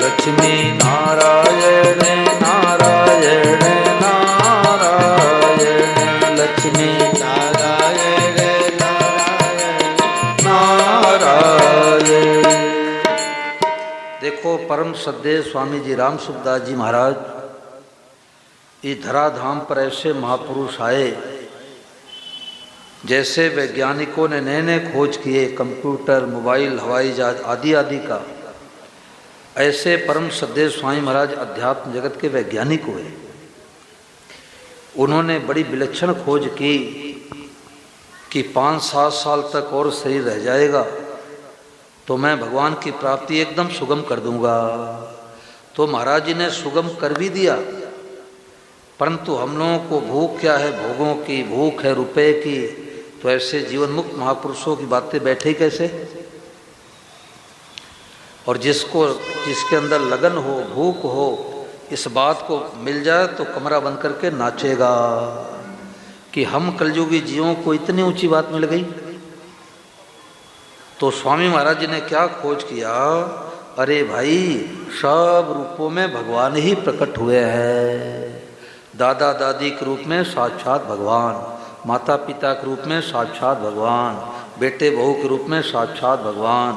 लक्ष्मी नारायण नारायण नारायण लक्ष्मी नारायण नारायण नारायण। देखो परम श्रद्धेय स्वामी जी राम सुखदास जी महाराज इस धराधाम पर ऐसे महापुरुष आए जैसे वैज्ञानिकों ने नए नए खोज किए कंप्यूटर मोबाइल हवाई जहाज आदि आदि का, ऐसे परम श्रद्धेय स्वामी महाराज अध्यात्म जगत के वैज्ञानिक हुए। उन्होंने बड़ी विलक्षण खोज की कि 5-7 साल तक और शरीर रह जाएगा तो मैं भगवान की प्राप्ति एकदम सुगम कर दूंगा। तो महाराज जी ने सुगम कर भी दिया, परंतु हम लोगों को भूख क्या है, भोगों की भूख है, रुपए की। तो ऐसे जीवन मुक्त महापुरुषों की बातें बैठे कैसे। और जिसके अंदर लगन हो, भूख हो, इस बात को मिल जाए तो कमरा बंद करके नाचेगा कि हम कलयुगी जीवों को इतनी ऊंची बात मिल गई। तो स्वामी महाराज जी ने क्या खोज किया, अरे भाई सब रूपों में भगवान ही प्रकट हुए हैं। दादा दादी के रूप में साक्षात भगवान, माता पिता के रूप में साक्षात भगवान, बेटे बहू के रूप में साक्षात भगवान,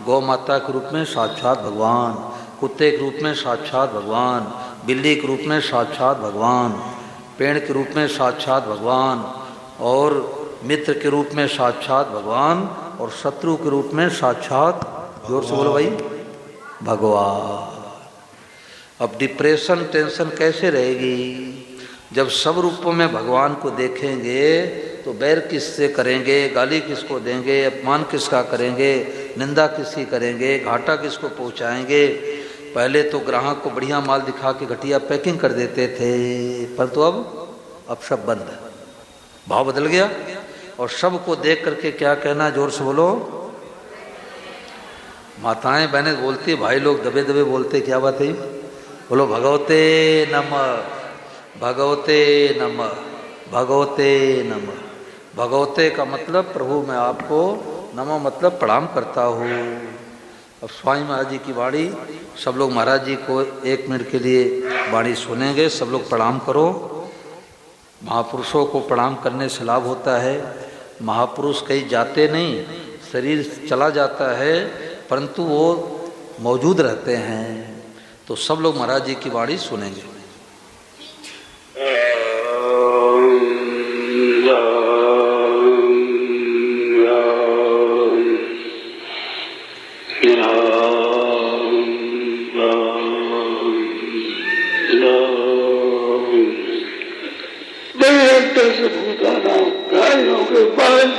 गौ माता के रूप में साक्षात भगवान, कुत्ते के रूप में साक्षात भगवान, बिल्ली के रूप में साक्षात भगवान, पेड़ के रूप में साक्षात भगवान, और मित्र के रूप में साक्षात भगवान, और शत्रु के रूप में साक्षात, जोर से बोलो भाई, भगवान। अब डिप्रेशन टेंशन कैसे रहेगी जब सब रूपों में भगवान को देखेंगे। तो बैर किससे करेंगे, गाली किसको देंगे, अपमान किसका करेंगे, निंदा किसकी करेंगे, घाटा किसको पहुंचाएंगे। पहले तो ग्राहक को बढ़िया माल दिखा के घटिया पैकिंग कर देते थे, पर तो अब सब बंद है, भाव बदल गया। और सबको देख करके क्या कहना, जोर से बोलो। माताएं बहनें बोलती, भाई लोग दबे दबे बोलते, क्या बात है, बोलो भगवते नमः, भगवते नमः, भगवते नमः। भगवते का मतलब प्रभु मैं आपको, नमः मतलब प्रणाम करता हूँ। अब स्वामी महाराज जी की वाणी, सब लोग महाराज जी को 1 मिनट के लिए वाणी सुनेंगे। सब लोग प्रणाम करो। महापुरुषों को प्रणाम करने से लाभ होता है। महापुरुष कहीं जाते नहीं, शरीर चला जाता है, परंतु वो मौजूद रहते हैं। तो सब लोग महाराज जी की वाणी सुनेंगे।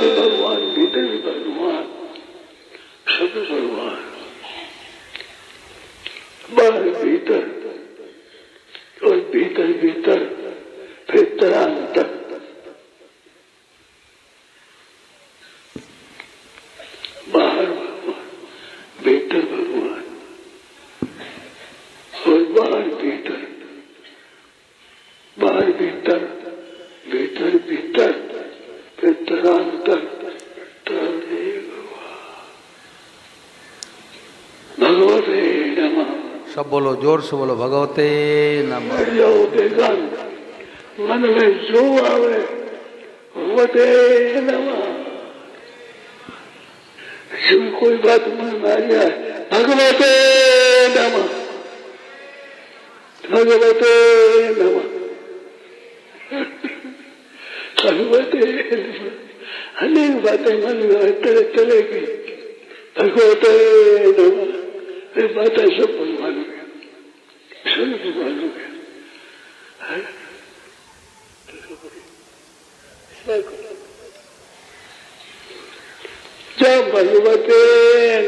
भगवान भीतर भी भगवान, सब भगवान, बाहर भीतर और भीतर भीतर फिर तरांतर। बाहर भगवान, भीतर भगवान, और बाहर भीतर, बाहर भीतर, भीतर भीतर, फिर तरांतर। भगवते नमः। सब बोलो, जोर से बोलो, भगवते नमः। मन में जो आवे भगवते नमः। जब कोई बात मन में आ जाए, भगवते नमः, भगवते नमः, भगवते नमः। अनेक बातें मन में चलेगी, भगवते नमः। ये बातें सब भगवान हो गया, सब भगवान हो गया। जब भगवते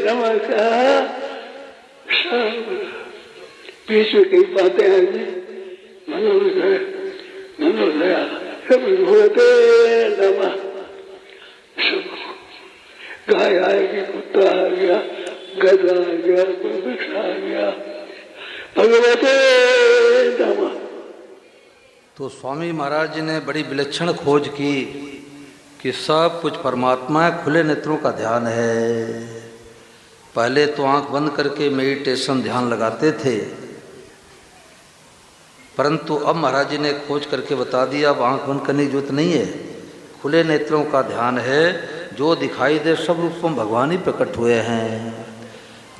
नमः कहा, बीच में कई बातें आ गई, मनोदय सब भगवते नमः। सब गाय आएगी, कुत्ता आ गया, गधा आ गया, वृक्ष आ गया, भगवते नमः। तो स्वामी महाराज जी ने बड़ी विलक्षण खोज की कि सब कुछ परमात्मा है, खुले नेत्रों का ध्यान है। पहले तो आंख बंद करके मेडिटेशन ध्यान लगाते थे, परंतु अब महाराज जी ने खोज करके बता दिया अब आंख बंद करने की जरूरत नहीं है, खुले नेत्रों का ध्यान है। जो दिखाई दे सब रूपों में भगवान ही प्रकट हुए हैं।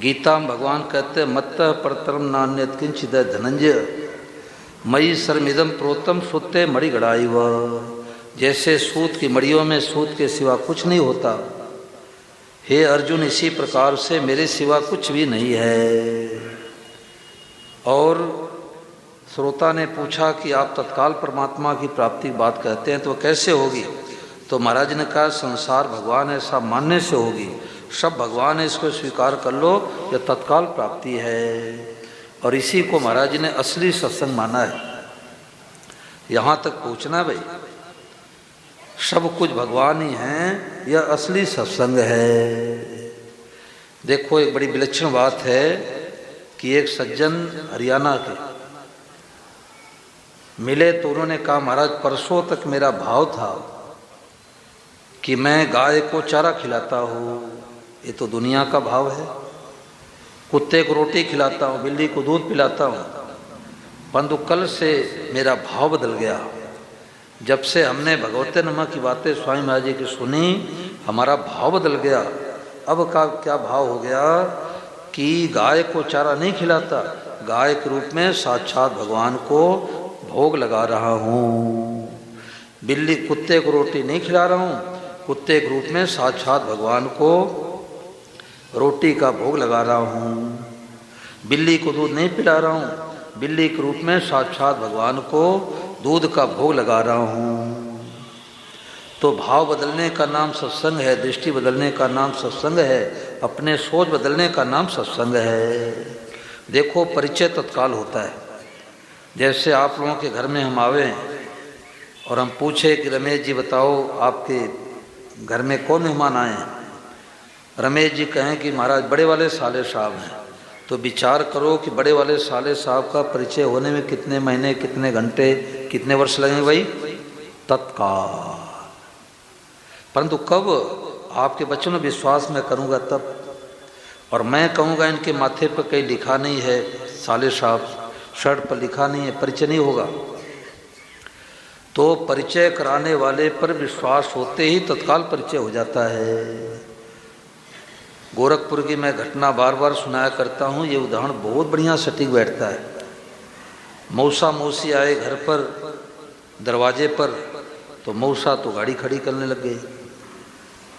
गीता में भगवान कहते हैं मत्त परतरम नान्यत किंचिद धनंजय मयि सर्मिदम प्रोतम सुते मणि गड़ाई व। जैसे सूत की मड़ियों में सूत के सिवा कुछ नहीं होता, हे अर्जुन इसी प्रकार से मेरे सिवा कुछ भी नहीं है। और श्रोता ने पूछा कि आप तत्काल परमात्मा की प्राप्ति की बात कहते हैं तो कैसे होगी? तो महाराज ने कहा संसार भगवान ऐसा मानने से होगी, सब भगवान है इसको स्वीकार कर लो, यह तत्काल प्राप्ति है। और इसी को महाराज जी ने असली सत्संग माना है। यहाँ तक पहुँचना भाई, सब कुछ भगवान ही है, यह असली सत्संग है। देखो एक बड़ी विलक्षण बात है कि एक सज्जन हरियाणा के मिले तो उन्होंने कहा महाराज परसों तक मेरा भाव था कि मैं गाय को चारा खिलाता हूँ, ये तो दुनिया का भाव है, कुत्ते को रोटी खिलाता हूँ, बिल्ली को दूध पिलाता हूँ, परंतु कल से मेरा भाव बदल गया। जब से हमने भगवते नमः की बातें स्वामी महाराज जी की सुनी, हमारा भाव बदल गया। अब का क्या भाव हो गया कि गाय को चारा नहीं खिलाता, गाय के रूप में साक्षात भगवान को भोग लगा रहा हूँ। बिल्ली कुत्ते को रोटी नहीं खिला रहा हूँ, कुत्ते के रूप में साक्षात भगवान को रोटी का भोग लगा रहा हूँ। बिल्ली को दूध नहीं पिला रहा हूँ, बिल्ली के रूप में साक्षात भगवान को दूध का भोग लगा रहा हूँ। तो भाव बदलने का नाम सत्संग है, दृष्टि बदलने का नाम सत्संग है, अपने सोच बदलने का नाम सत्संग है। देखो परिचय तत्काल होता है। जैसे आप लोगों के घर में हम आवे और हम पूछे कि रमेश जी बताओ आपके घर में कौन मेहमान आए हैं, रमेश जी कहें कि महाराज बड़े वाले साले साहब हैं, तो विचार करो कि बड़े वाले साले साहब का परिचय होने में कितने महीने, कितने घंटे, कितने वर्ष लगेंगे भाई? तत्काल। परंतु कब आपके बच्चों ने विश्वास में करूँगा तब, और मैं कहूँगा इनके माथे पर कहीं लिखा नहीं है साले साहब, शर्ट पर लिखा नहीं है, परिचय नहीं होगा। तो परिचय कराने वाले पर विश्वास होते ही तत्काल परिचय हो जाता है। गोरखपुर की मैं घटना बार बार सुनाया करता हूँ, ये उदाहरण बहुत बढ़िया सटीक बैठता है। मौसा मौसी आए घर पर दरवाजे पर, तो मौसा तो गाड़ी खड़ी करने लग गई।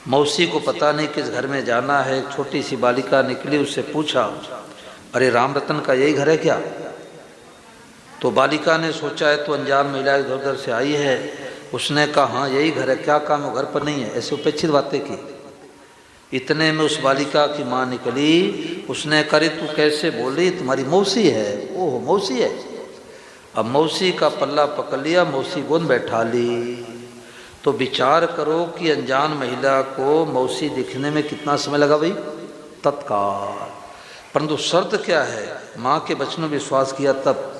मौसी को पता नहीं किस घर में जाना है। एक छोटी सी बालिका निकली, उससे पूछा अरे राम रतन का यही घर है क्या? तो बालिका ने सोचा है तो अनजान महिला इधर उधर से आई है। उसने कहा हाँ यही घर है, क्या काम है? घर पर नहीं है। ऐसे उपेक्षित बातें की। इतने में उस बालिका की माँ निकली, उसने करी तू कैसे बोली, तुम्हारी मौसी है। ओह मौसी है। अब मौसी का पल्ला पकड़ लिया, मौसी गोद बैठा ली। तो विचार करो कि अनजान महिला को मौसी दिखने में कितना समय लगा भाई? तत्काल। परंतु शर्त क्या है? माँ के वचनों विश्वास किया तब।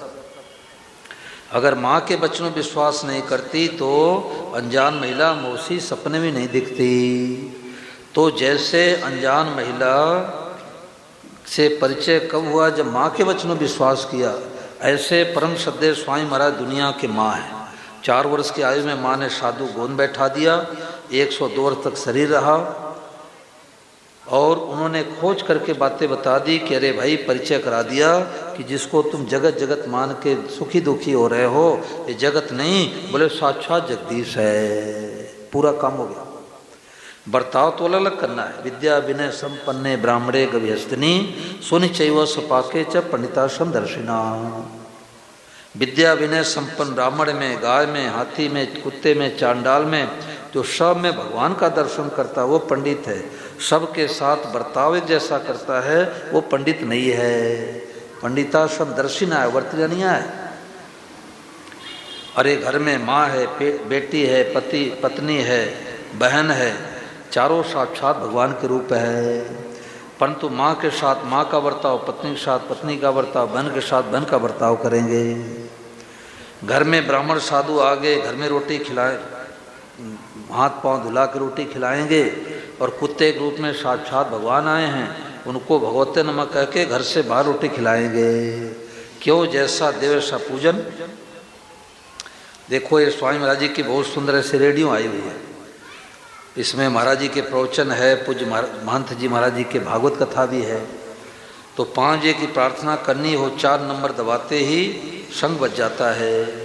अगर माँ के वचनों विश्वास नहीं करती तो अनजान महिला मौसी सपने में नहीं दिखती। तो जैसे अनजान महिला से परिचय कब हुआ? जब माँ के वचनों विश्वास किया। ऐसे परम श्रद्धेय स्वामी महाराज दुनिया के माँ हैं। 4 वर्ष की आयु में माँ ने साधु गोद बैठा दिया, 102 वर्ष तक शरीर रहा, और उन्होंने खोज करके बातें बता दी कि अरे भाई परिचय करा दिया कि जिसको तुम जगत जगत मान के सुखी दुखी हो रहे हो, ये जगत नहीं, बोले साक्षात जगदीश है। पूरा काम हो गया। बर्ताव तो अलग अलग करना है। विद्या विनय संपन्ने ब्राह्मणे गविहस्तिनी सुनि चैव सपाके च पंडिताश्रम दर्शिना। विद्या विनय संपन्न ब्राह्मण में, गाय में, हाथी में, कुत्ते में, चांडाल में, जो सब में भगवान का दर्शन करता है वो पंडित है। सबके साथ बर्ताव एक जैसा करता है वो पंडित नहीं है। पंडिताश्रम दर्शिना है, वर्तजनिया है। अरे घर में माँ है, बेटी है, पति पत्नी है, बहन है, चारों साक्षात भगवान के रूप है। परंतु माँ के साथ माँ का बर्ताव, पत्नी के साथ पत्नी का बर्ताव, बहन के साथ बहन का बर्ताव करेंगे। घर में ब्राह्मण साधु आ गए, घर में रोटी खिलाए, हाथ पांव धुला के रोटी खिलाएंगे, और कुत्ते के रूप में साक्षात भगवान आए हैं, उनको भगवते नमः कह के घर से बाहर रोटी खिलाएंगे। क्यों? जैसा देव वैसा पूजन। देखो ये स्वामी महाराज जी की बहुत सुंदर ऐसी रेडियो आई हुई है, इसमें महाराज जी के प्रवचन है, पूज्य महंत जी महाराज जी के भागवत कथा भी है। तो 5 बजे की प्रार्थना करनी हो, 4 नंबर दबाते ही शंख बज जाता है।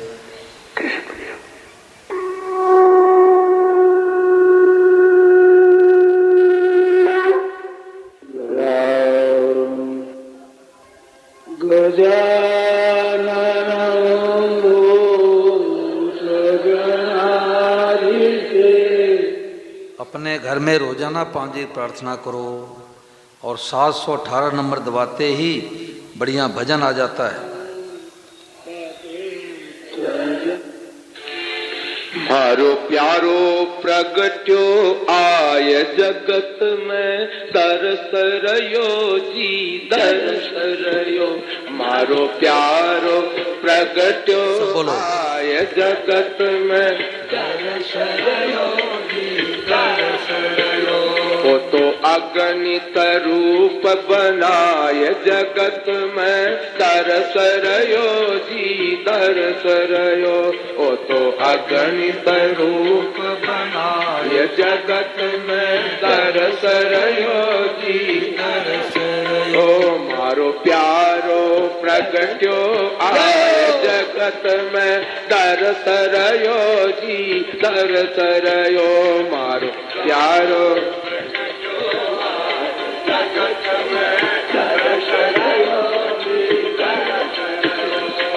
अपने घर में रोजाना 5 बजे प्रार्थना करो, और 718 नंबर दबाते ही बढ़िया भजन आ जाता है। मारो प्यारो प्रगट्यो आय जगत में, दरस रयो जी दरस रयो। मारो प्यारो प्रगट्यो आय जगत में, दरस रयो जी दरस रयो। वो तो अगणित रूप बनाय जगत में, दरस रयो जी दरस रयो। वो तो अगणित रूप बनाय जगत में, दरस रयो जी दरस रयो। मारो प्यारो प्रगट्यो आय जगत में, दरस रयो जी दरस रयो। मारो प्यारो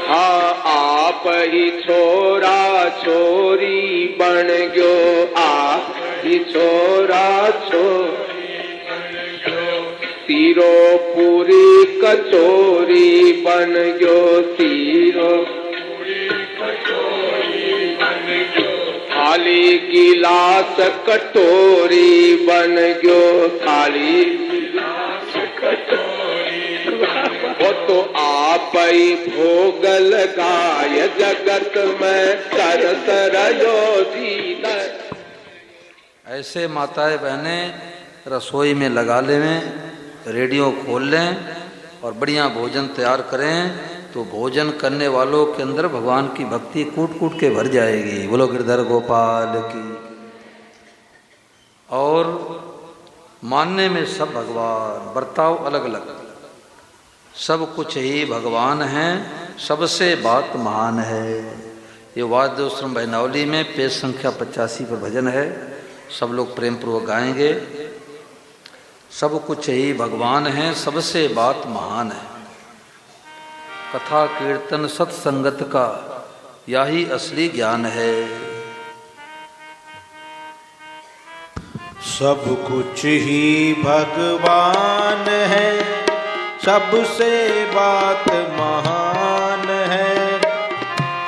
हाँ आप ही छोरा छोरी बन गयो, आप ही छोरा छोरी बन गयो। तीरो पूरी कचोरी बन गयो, तीरो पूरी कचोरी बन गयो। थाली गिलास कटोरी बन गयो, थाली गिलास कटोरी। वो तो आप ही भोग लगाय जगत में, दरस रयो जी दरस। ऐसे माताएं बहनें रसोई में लगा लें, रेडियो खोल लें और बढ़िया भोजन तैयार करें, तो भोजन करने वालों के अंदर भगवान की भक्ति कूट कूट के भर जाएगी। बोलो गिरधर गोपाल की। और मानने में सब भगवान, बर्ताव अलग अलग, सब कुछ ही भगवान है, सबसे बात महान है। ये वाद्योश्रम बैनावली में पेज संख्या 85 पर भजन है, सब लोग प्रेम पूर्वक गाएंगे। सब कुछ ही भगवान है, सबसे बात महान है। कथा कीर्तन सत्संगत का यही असली ज्ञान है। सब कुछ ही भगवान है, सबसे बात महान है।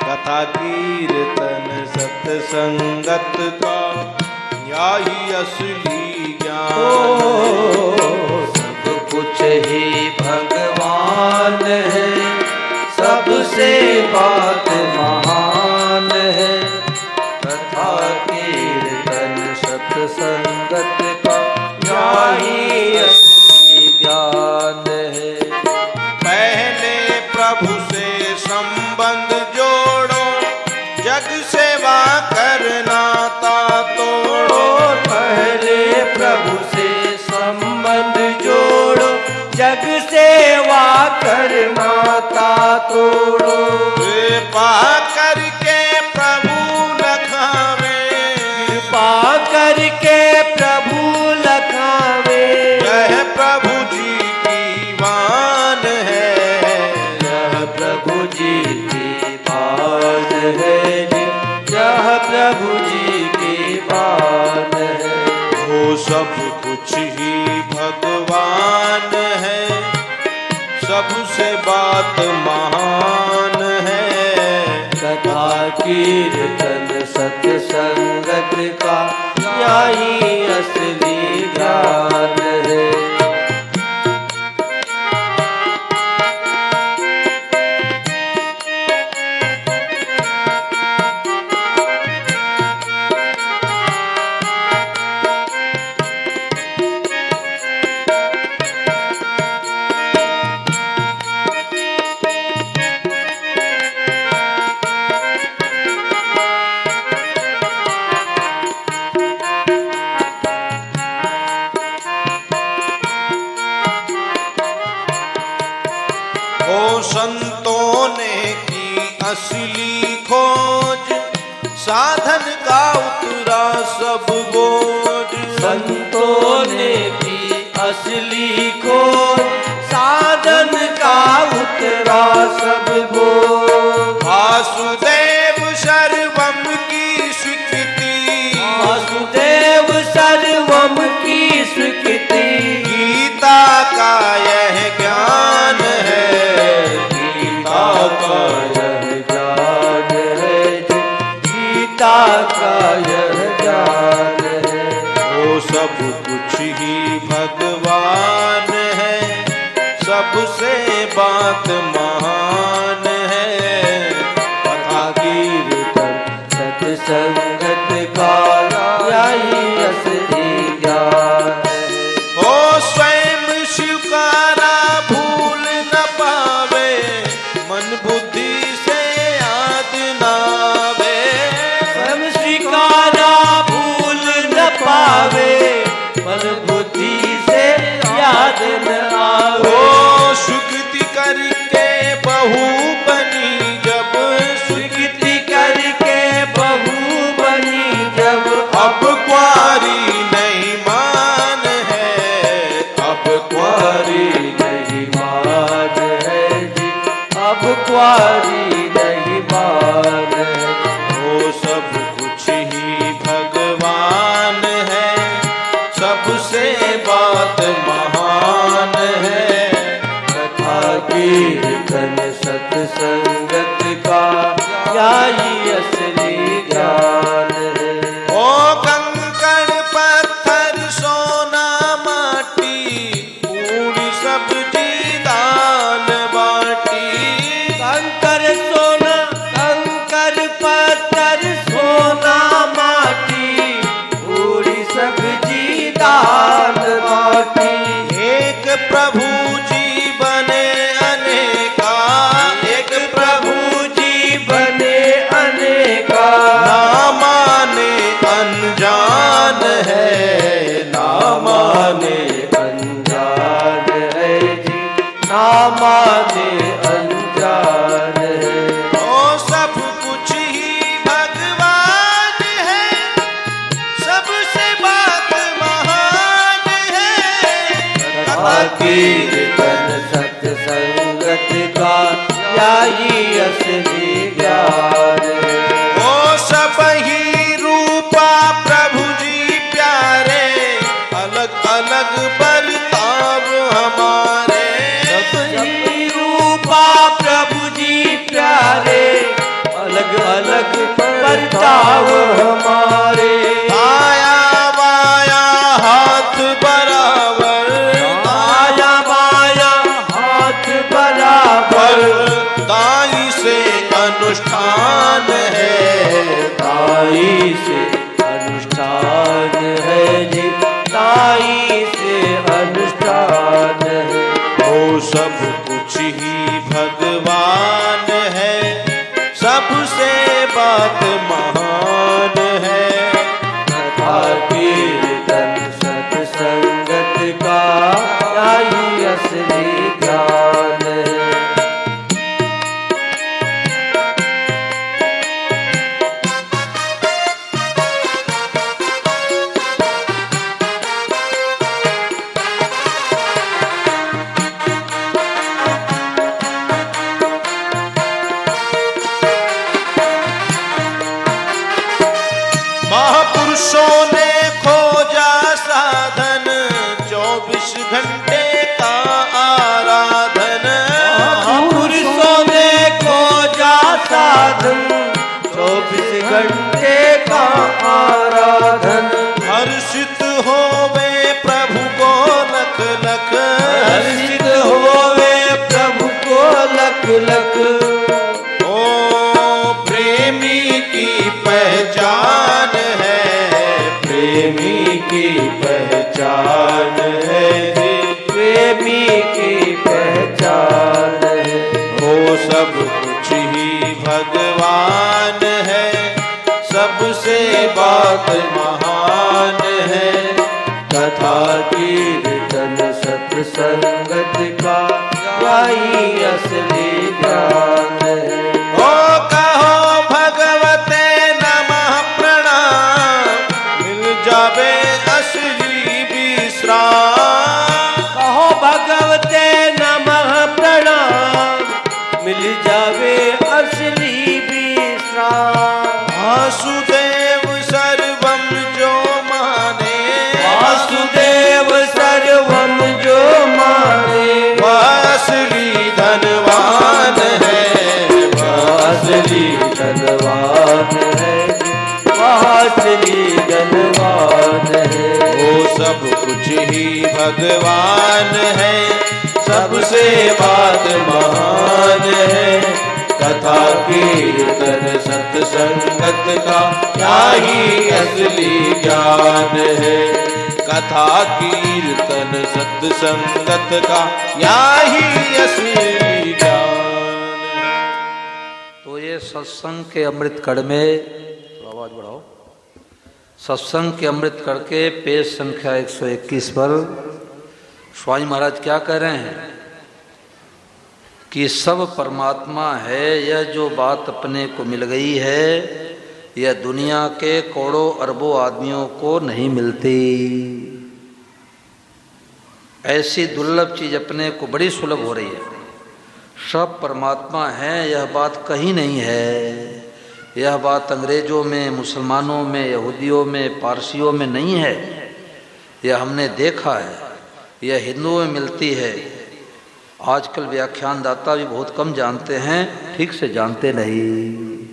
कथा कीर्तन सत्संगत का यही असली ज्ञान है। सब कुछ ही भगवान है, सबसे बात महान है। कथा कीर्तन सत्संगत का यही असली ज्ञान है। पहले प्रभु से संबंध जोड़ो, जग सेवा करना ता तोड़ो। पहले प्रभु से संबंध जोड़ो, जग सेवा करना ता तोड़ो। कृपा करके प्रभु लखावे, कृपा करके प्रभु लखावे। यह प्रभु जी की वान है, यह प्रभु जी की बात है, यह प्रभु जी की बात है। वो सब कुछ ही भगवान है, सबसे बात महान है। कथा कीर्तन सत्संगत का यही असली ज्ञान है। संतों ने की असली खोज, साधन का उतरा सब बोझ। संतों ने की असली खोज, साधन का उतरा सब बोझ। वासुदेव सर्वम की स्वीकृति, वासुदेव सर्वम की स्वीकृति, गीता का यह ज्ञान है, गीता का यह ज्ञान है, गीता का यह ज्ञान है। वो सब कुछ ही भगवान है, सबसे बात महान है। कथा कीर्तन सत्संगत का यही असली ज्ञान है। ओ स्वयं स्वीकारा भूल न पावे, मन बुद्धि से याद न आवे। स्वयं स्वीकारा भूल न पावे, मन बुद्धि से याद न आवे। ओ स्वीकृति करके बहू बनी जब, स्वीकृति करके बहू बनी जब, अब कुंवारी नहीं मान है, अब कुंवारी नहीं मान है जी, अब कुंवारी नहीं मान है। वो सब कुछ ही भगवान है, सबसे बात महान है। कथा कीर्तन सत्संगत का यही असली ज्ञान है। ओ कंकड़ पत्थर सोना माटी, पूरी सब्जी दाल बाटी। कंकर सोना, कंकर पत्थर सोना माटी, पूरी सब्जी दाल बाटी। एक प्रभु जी बने अनेका, एक प्रभु जी बने अनेका, ना माने अनजान है, ना माने अनजान है जी, ना माने अनजान है। ओ सब कुछ ही भगवान है, सबसे बात महान है। कथा कीर्तन सत्संगत का यही असली ज्ञान है। ओ सब ही रूपा प्रभु जी प्यारे, अलग अलग बर्ताव हमारे। सबही रूपा प्रभु जी प्यारे, अलग अलग बर्ताव हमारे। आया बाया हाथ बराबर, आया बाया हाथ बराबर, दाई से अनुष्ठान है, ताई से अनुष्ठान है जी, ताई से अनुष्ठान है। वो सब कुछ ही भगवान है, सबसे बात महान है। कथा कीर्तन सत्संगत का यही असली ज्ञान है। महापुरुषों ने खोजा साधन, 24 घंटे का आराधन। महापुरुषों ने खोजा साधन, 24 घंटे का आराधन। हर्षित होवे प्रभु को लख लख, हर्षित होवे प्रभु को लख लख। ओ प्रेमी की पहचान है, प्रेमी की पहचान है जी, प्रेमी की पहचान है। वो सब कुछ ही भगवान है, सबसे बात महान है। कथा कीर्तन सत्संगत का क्या ही असली ज्ञान है। ओ कहो भगवते नमः प्रणाम, मिल जावे असली विश्राम। कहो भगवते नमः प्रणाम, मिल जावे असली विश्राम। वासुदेव सर्वम जो माने, वासुदेव सर्वम जो माने, वह असली धनवान है, वह असली धनवान है, वह असली धनवान है। वो सब कुछ ही भगवान है, सबसे बात महान है। कथा कीर्तन सत्संगत का क्या ही असली ज्ञान है। कथा कीर्तन सत्संगत का क्या ही असली ज्ञान है। तो ये सत्संग के अमृत कड़ में, आवाज बढ़ाओ, सत्संग के अमृत कड़ के पेज संख्या 121 पर स्वामी महाराज क्या कह रहे हैं कि सब परमात्मा है। यह जो बात अपने को मिल गई है, यह दुनिया के करोड़ों अरबों आदमियों को नहीं मिलती। ऐसी दुर्लभ चीज अपने को बड़ी सुलभ हो रही है। सब परमात्मा है, यह बात कहीं नहीं है। यह बात अंग्रेजों में, मुसलमानों में, यहूदियों में, पारसियों में नहीं है। यह हमने देखा है, यह हिंदुओं में मिलती है। आजकल व्याख्यानदाता भी बहुत कम जानते हैं, ठीक से जानते नहीं।